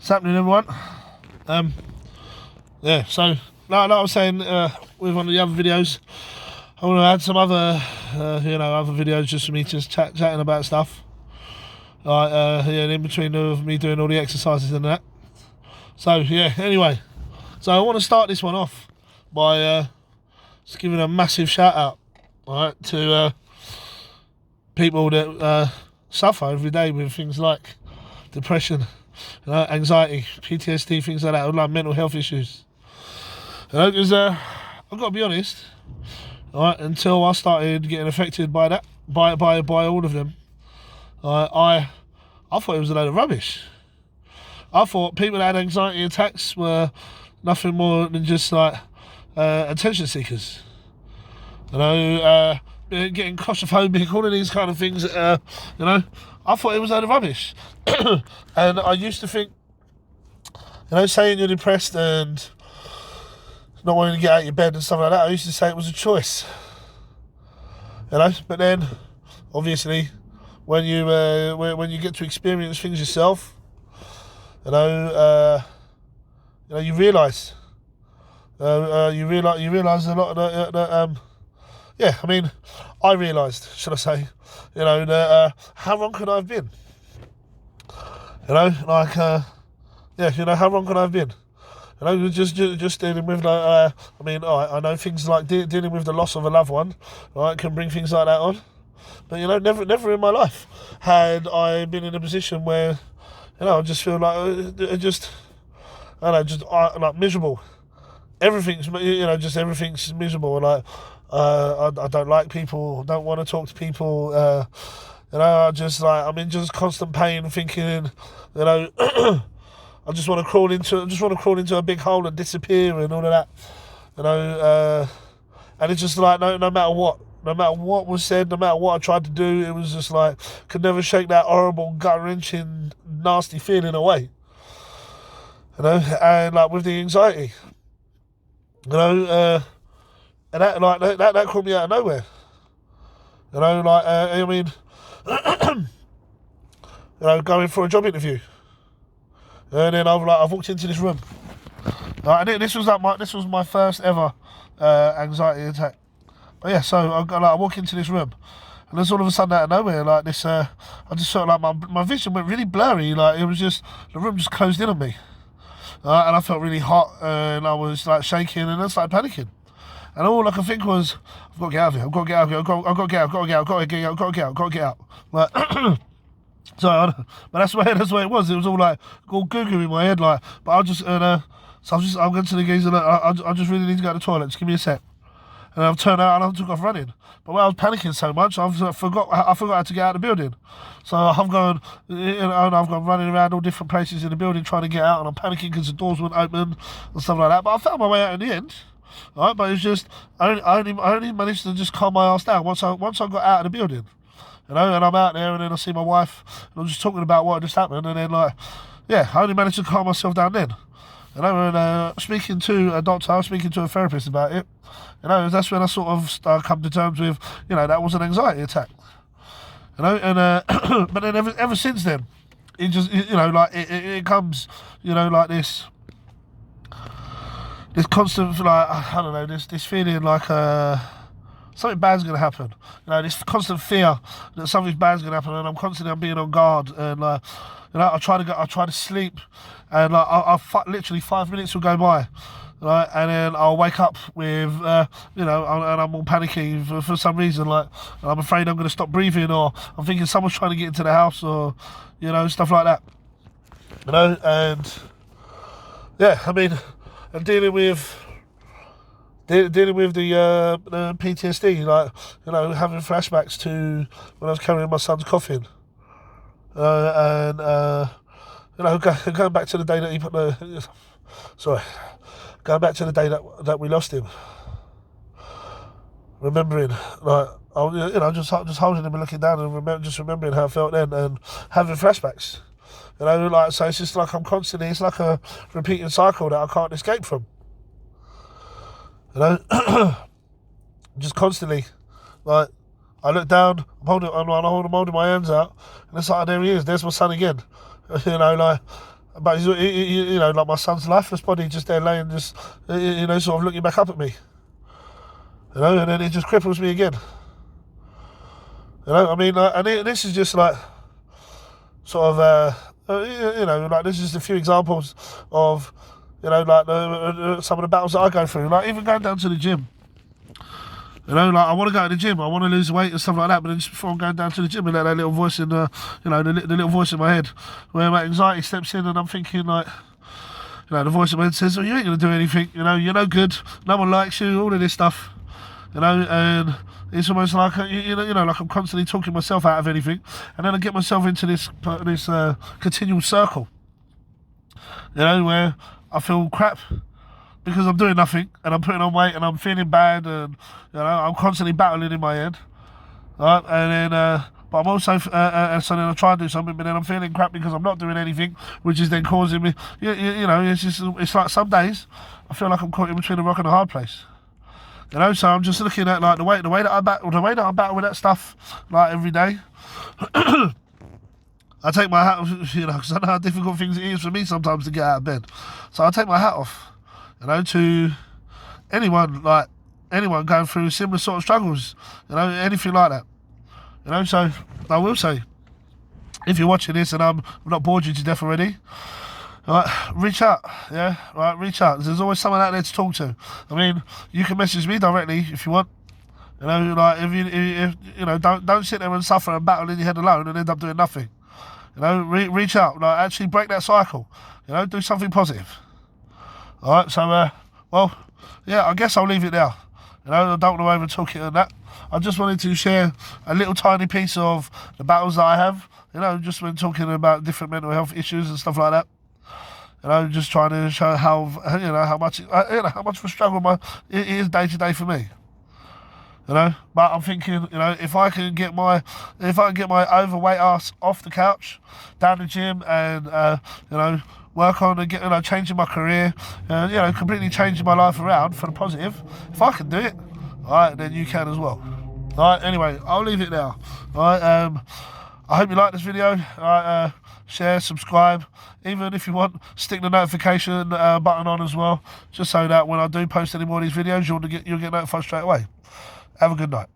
What's happening, everyone? Yeah, so like I was saying with one of the other videos, I want to add some other, other videos just for me just chatting about stuff. Like, in between of me doing all the exercises and that. So yeah, anyway, so I want to start this one off by just giving a massive shout out, right, to people that suffer every day with things like depression, anxiety, PTSD, things like that, like mental health issues. Because I've got to be honest, right, until I started getting affected by that, by all of them, I thought it was a load of rubbish. I thought people that had anxiety attacks were nothing more than just like attention seekers. Getting claustrophobic, all of these kind of things. I thought it was a load of rubbish. And I used to think, saying you're depressed and not wanting to get out of your bed and stuff like that, I used to say it was a choice. But then, obviously, when you get to experience things yourself, you realise. You realise a lot of that. I realised, should I say, that how wrong could I have been? How wrong could I have been? Just dealing with I know things like dealing with the loss of a loved one, right, can bring things like that on. But never in my life had I been in a position where, I just feel like like miserable. Everything's everything's miserable. Like I don't like people. Don't want to talk to people. I'm in just constant pain, thinking, I just want to crawl into a big hole and disappear and all of that. And it's just like no matter what was said, no matter what I tried to do, it was just like could never shake that horrible, gut-wrenching, nasty feeling away. And like with the anxiety, and that called me out of nowhere. Going for a job interview, and then I've walked into this room. This was my first ever anxiety attack. But yeah, so I walk into this room, and then all of a sudden out of nowhere, like this, I just felt like my vision went really blurry. Like it was just the room just closed in on me, and I felt really hot, and I was like shaking, and I started panicking. And all I could think was, I've got to get out of here. I've got to get out of here. I've got to get out. I've got to get out. I've got to get out. I've got to get out. I've got to get out. Like, but that's the way it was. It was all like all goo in my head. Like, but I'm going to the geezer. Like, I just really need to go to the toilet. Just give me a sec. And I've turned out and I took off running. But when I was panicking so much, I forgot how to get out of the building. So I've gone running around all different places in the building trying to get out, and I'm panicking because the doors wouldn't open and stuff like that. But I found my way out in the end. Right, but it's just I only managed to just calm my ass down once I got out of the building, and I'm out there, and then I see my wife, and I'm just talking about what just happened, and then I only managed to calm myself down then, and speaking to a doctor, speaking to a therapist about it, that's when I sort of come to terms with, that was an anxiety attack, but then ever since then, it just it comes, like this constant, like, I don't know, this feeling like something bad's going to happen. This constant fear that something bad's going to happen, and I'm being on guard, and I try to sleep, and like literally 5 minutes will go by, right, and then I'll wake up with, and I'm all panicky for some reason, like, and I'm afraid I'm going to stop breathing, or I'm thinking someone's trying to get into the house, or stuff like that, and and dealing with the PTSD, like, having flashbacks to when I was carrying my son's coffin, going back to the day that going back to the day that we lost him, remembering, like, just holding him and looking down and remembering how I felt then, and having flashbacks. So it's just like it's like a repeating cycle that I can't escape from. Just constantly, like, I look down, I'm holding my hands out, and it's like, there he is, there's my son again. But he's, you know, like my son's lifeless body just there laying, just, you know, sort of looking back up at me. You know, and then it just cripples me again. You know, I mean, and this is just like, sort of, you know, like this is just a few examples of, you know, like some of the battles that I go through. Like even going down to the gym. You know, like I want to go to the gym, I want to lose weight and stuff like that, but then just before I'm going down to the gym, and that little voice in, you know, the little voice in my head, where my anxiety steps in, and I'm thinking like, you know, the voice in my head says, "Oh, you ain't gonna do anything. You know, you're no good. No one likes you. All of this stuff." You know, and it's almost like you know, like I'm constantly talking myself out of anything, and then I get myself into this continual circle. You know, where I feel crap because I'm doing nothing and I'm putting on weight and I'm feeling bad, and you know I'm constantly battling in my head, right? And then, but I'm also so then I try and do something, but then I'm feeling crap because I'm not doing anything, which is then causing me. You know, it's like some days I feel like I'm caught in between a rock and a hard place. You know, so I'm just looking at like the way that I battle with that stuff like every day. I take my hat off, you know, because I know how difficult things it is for me sometimes to get out of bed. So I take my hat off, you know, to anyone going through similar sort of struggles, you know, anything like that. You know, so I will say, if you're watching this and I'm not bored you to death already, right, reach out, yeah, right, reach out. There's always someone out there to talk to. I mean, you can message me directly if you want. You know, like if you know, don't sit there and suffer and battle in your head alone and end up doing nothing. You know, reach out, like actually break that cycle. You know, do something positive. All right, so well, yeah, I guess I'll leave it there. You know, I don't want to over talk it and that. I just wanted to share a little tiny piece of the battles that I have. You know, just when talking about different mental health issues and stuff like that. You know, just trying to show how how much of a struggle it is day to day for me. You know, but I'm thinking, you know, if I can get my overweight ass off the couch, down the gym, and you know, work on and get, changing my career, and you know, completely changing my life around for the positive. If I can do it, all right, then you can as well. All right. Anyway, I'll leave it there. All right. I hope you like this video. All right. Share, subscribe. Even if you want, stick the notification button on as well, just so that when I do post any more of these videos, you'll get notified straight away. Have a good night.